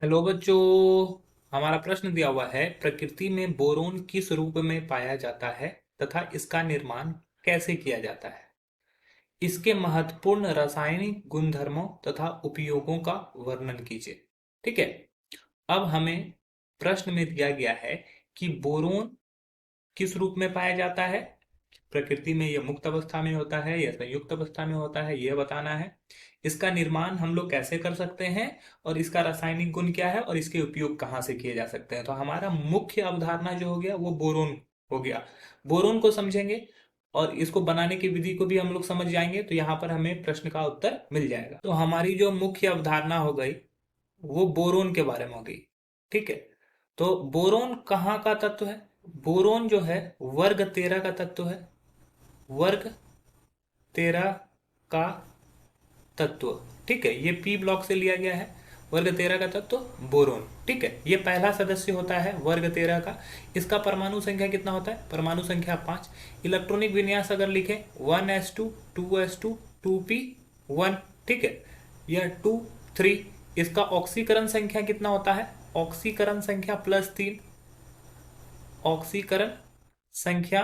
Hello बच्चों। हमारा प्रश्न दिया हुआ है, प्रकृति में बोरोन किस रूप में पाया जाता है तथा इसका निर्माण कैसे किया जाता है। इसके महत्वपूर्ण रासायनिक गुणधर्मों तथा उपयोगों का वर्णन कीजिए। ठीक है। अब हमें प्रश्न में दिया गया है कि बोरोन किस रूप में पाया जाता है, प्रकृति में यह मुक्त अवस्था में होता है या संयुक्त अवस्था में होता है, यह बताना है। इसका निर्माण हम लोग कैसे कर सकते हैं और इसका रासायनिक गुण क्या है और इसके उपयोग कहाँ से किए जा सकते हैं। तो हमारा मुख्य अवधारणा जो हो गया वो बोरोन हो गया। बोरोन को समझेंगे और इसको बनाने की विधि को भी हम लोग समझ जाएंगे, तो यहाँ पर हमें प्रश्न का उत्तर मिल जाएगा। तो हमारी जो मुख्य अवधारणा हो गई वो बोरोन के बारे में हो गई। ठीक है। तो बोरोन कहाँ का तत्व है? बोरोन जो है वर्ग 13 का तत्व है। वर्ग 13 का तत्व। ठीक है, ये पी ब्लॉक से लिया गया है। वर्ग 13 का तत्व बोरोन। ठीक है, ये पहला सदस्य होता है वर्ग 13 का। इसका परमाणु संख्या कितना होता है? परमाणु संख्या 5। इलेक्ट्रॉनिक विन्यास अगर लिखे 1s2 2s2 2p1। ठीक है, यह 2 3। इसका ऑक्सीकरण संख्या कितना होता है? ऑक्सीकरण संख्या +3। ऑक्सीकरण संख्या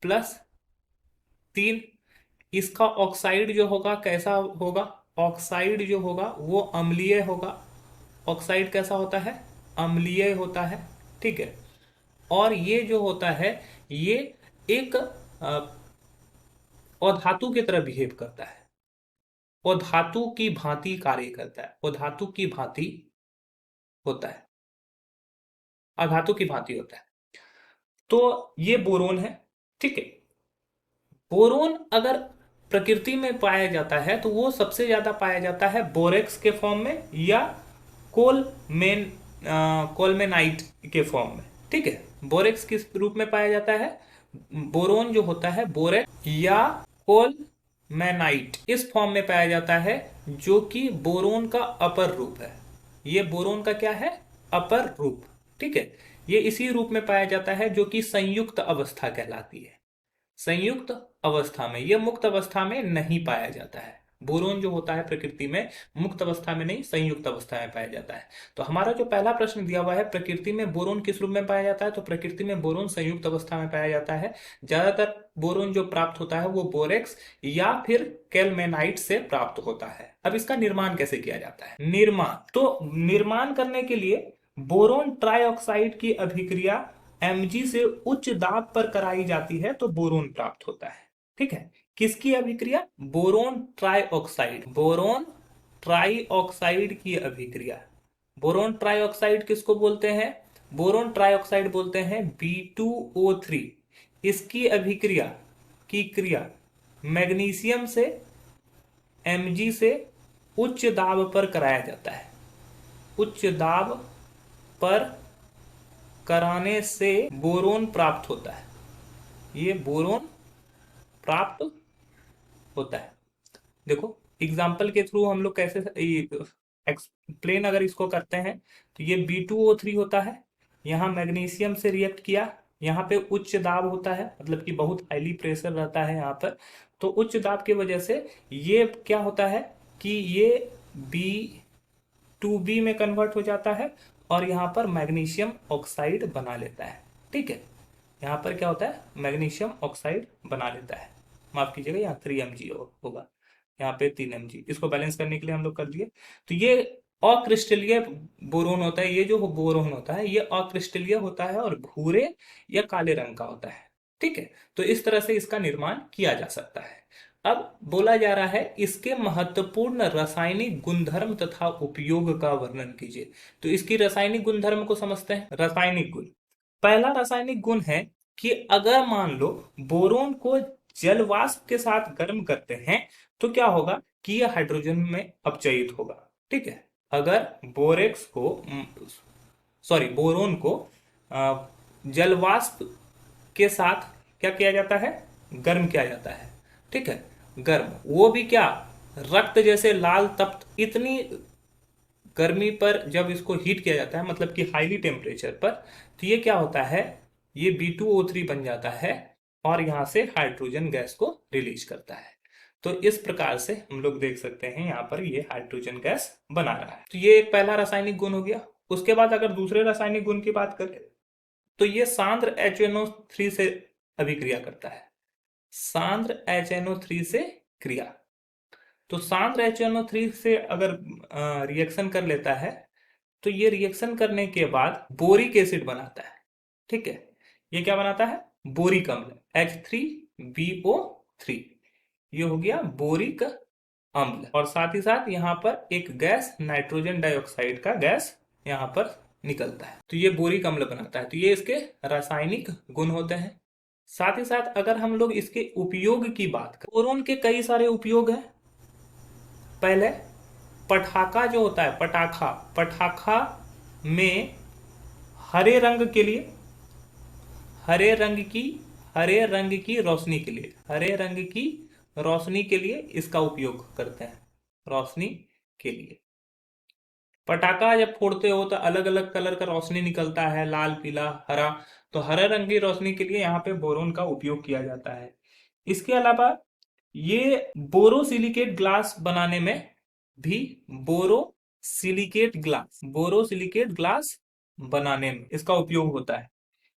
+3। इसका ऑक्साइड जो होगा कैसा होगा? ऑक्साइड जो होगा वो अम्लीय होगा। ऑक्साइड कैसा होता है? अम्लीय होता है। ठीक है। और ये जो होता है ये एक अधातु की तरह बिहेव करता है। वो धातु की भांति कार्य करता है। वो धातु की भांति होता है, अधातु की भांति होता है। तो ये बोरोन है। ठीक है। बोरोन अगर प्रकृति में पाया जाता है तो वो सबसे ज्यादा पाया जाता है बोरेक्स के फॉर्म में या कोलमेन कोलमेनाइट के फॉर्म में। ठीक है। बोरेक्स किस रूप में पाया जाता है? बोरोन जो होता है बोरेक्स या कोलमेनाइट इस फॉर्म में पाया जाता है, जो कि बोरोन का अपर रूप है। ये बोरोन का क्या है? अपर रूप। ठीक है। ये इसी रूप में पाया जाता है जो कि संयुक्त अवस्था कहलाती है। संयुक्त अवस्था में, यह मुक्त अवस्था में नहीं पाया जाता है। बोरोन जो होता है प्रकृति में मुक्त अवस्था में नहीं, संयुक्त अवस्था में पाया जाता है। तो हमारा जो पहला प्रश्न दिया हुआ है, प्रकृति में बोरोन किस रूप में पाया जाता है, तो प्रकृति में बोरोन संयुक्त अवस्था में पाया जाता है। ज्यादातर बोरोन जो प्राप्त होता है वो बोरेक्स या फिर कैलमेनाइट से प्राप्त होता है। अब इसका निर्माण कैसे किया जाता है? निर्माण, तो निर्माण करने के लिए बोरोन ट्राइऑक्साइड की अभिक्रिया Mg से उच्च दाब पर कराई जाती है तो बोरोन प्राप्त होता है। ठीक है। किसकी अभिक्रिया? Boron trioxide. बोरोन ट्राइऑक्साइड की अभिक्रिया। बोरोन ट्राइऑक्साइड किसको बोलते हैं? बोरोन ट्राइऑक्साइड बोलते हैं B2O3। इसकी अभिक्रिया की क्रिया मैग्नीशियम से Mg से उच्च दाब पर कराया जाता है। उच्च दाब पर कराने से बोरोन प्राप्त होता है। ये बोरोन प्राप्त होता है। देखो एग्जाम्पल के थ्रू हम लोग कैसे एक्सप्लेन अगर इसको करते हैं, तो ये B2O3 होता है। यहाँ मैग्नीशियम से रिएक्ट किया, यहाँ पे उच्च दाब होता है, मतलब कि बहुत हाईली प्रेशर रहता है यहाँ पर। तो उच्च दाब की वजह से ये क्या होता है कि ये B2B में कन्वर्ट हो जाता है और यहाँ पर मैग्नीशियम ऑक्साइड बना लेता है। ठीक है। यहाँ पर क्या होता है? मैग्नीशियम ऑक्साइड बना लेता है। माफ कीजिएगा, यहाँ 3 mg होगा, यहाँ पे 3 mg। इसको बैलेंस करने के लिए हम लोग कर दिए। तो ये अक्रिस्टलीय बोरोन होता है। ये जो बोरोन होता है ये अक्रिस्टलीय होता है और भूरे या काले रंग का होता है। ठीक है। तो इस तरह से इसका निर्माण किया जा सकता है। अब बोला जा रहा है इसके महत्वपूर्ण रासायनिक गुणधर्म तथा उपयोग का वर्णन कीजिए। तो इसकी रासायनिक गुणधर्म को समझते हैं। रासायनिक गुण, पहला रासायनिक गुण है कि अगर मान लो बोरोन को जल वाष्प के साथ गर्म करते हैं तो क्या होगा कि यह हाइड्रोजन में अपचयित होगा। ठीक है। अगर बोरेक्स को सॉरी बोरोन को जल वाष्प के साथ क्या किया जाता है? गर्म किया जाता है। ठीक है। गर्म, वो भी क्या? रक्त जैसे लाल तप्त, इतनी गर्मी पर जब इसको हीट किया जाता है, मतलब कि हाईली टेम्परेचर पर, तो ये क्या होता है? ये B2O3 बन जाता है और यहां से हाइड्रोजन गैस को रिलीज करता है। तो इस प्रकार से हम लोग देख सकते हैं यहाँ पर ये हाइड्रोजन गैस बना रहा है। तो ये एक पहला रासायनिक गुण हो गया। उसके बाद अगर दूसरे रासायनिक गुण की बात करें तो ये सांद्र HNO3 से अभिक्रिया करता है, सांद्र HNO3 से क्रिया। तो सांद्र HNO3 से अगर रिएक्शन कर लेता है तो ये रिएक्शन करने के बाद बोरिक एसिड बनाता है। ठीक है, ये क्या बनाता है? बोरिक अम्ल H3BO3, ये हो गया बोरिक अम्ल। और साथ ही साथ यहाँ पर एक गैस नाइट्रोजन डाइऑक्साइड का गैस यहाँ पर निकलता है, तो ये बोरिक अम्ल बनाता है। तो ये इसके रासायनिक गुण होते हैं। साथ ही साथ अगर हम लोग इसके उपयोग की बात करें, बोरोन के कई सारे उपयोग हैं। पहले पटाखा जो होता है, पटाखा में हरे रंग के लिए, हरे रंग की रोशनी के लिए, हरे रंग की रोशनी के लिए इसका उपयोग करते हैं, रोशनी के लिए। पटाखा जब फोड़ते हो तो अलग अलग कलर का रोशनी निकलता है, लाल, पीला, हरा। तो हरे रंग की रोशनी के लिए यहाँ पे बोरोन का उपयोग किया जाता है। इसके अलावा ये बोरोसिलिकेट ग्लास बनाने में भी, बोरोसिलिकेट ग्लास बनाने में इसका उपयोग होता है।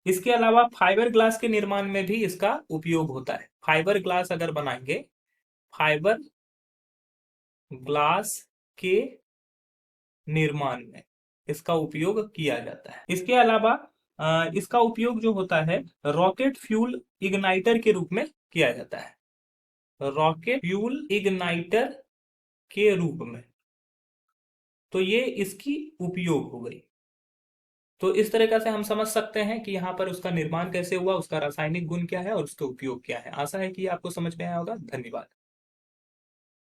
इसके अलावा फाइबर ग्लास के निर्माण में भी इसका उपयोग होता है। फाइबर ग्लास अगर बनाएंगे, फाइबर ग्लास के निर्माण में इसका उपयोग किया जाता है। इसके अलावा इसका उपयोग जो होता है रॉकेट फ्यूल इग्नाइटर के रूप में किया जाता है, रॉकेट फ्यूल इग्नाइटर के रूप में। तो ये इसकी उपयोग हो गई। तो इस तरीके से हम समझ सकते हैं कि यहाँ पर उसका निर्माण कैसे हुआ, उसका रासायनिक गुण क्या है और उसका उपयोग क्या है। आशा है कि आपको समझ में आया होगा। धन्यवाद।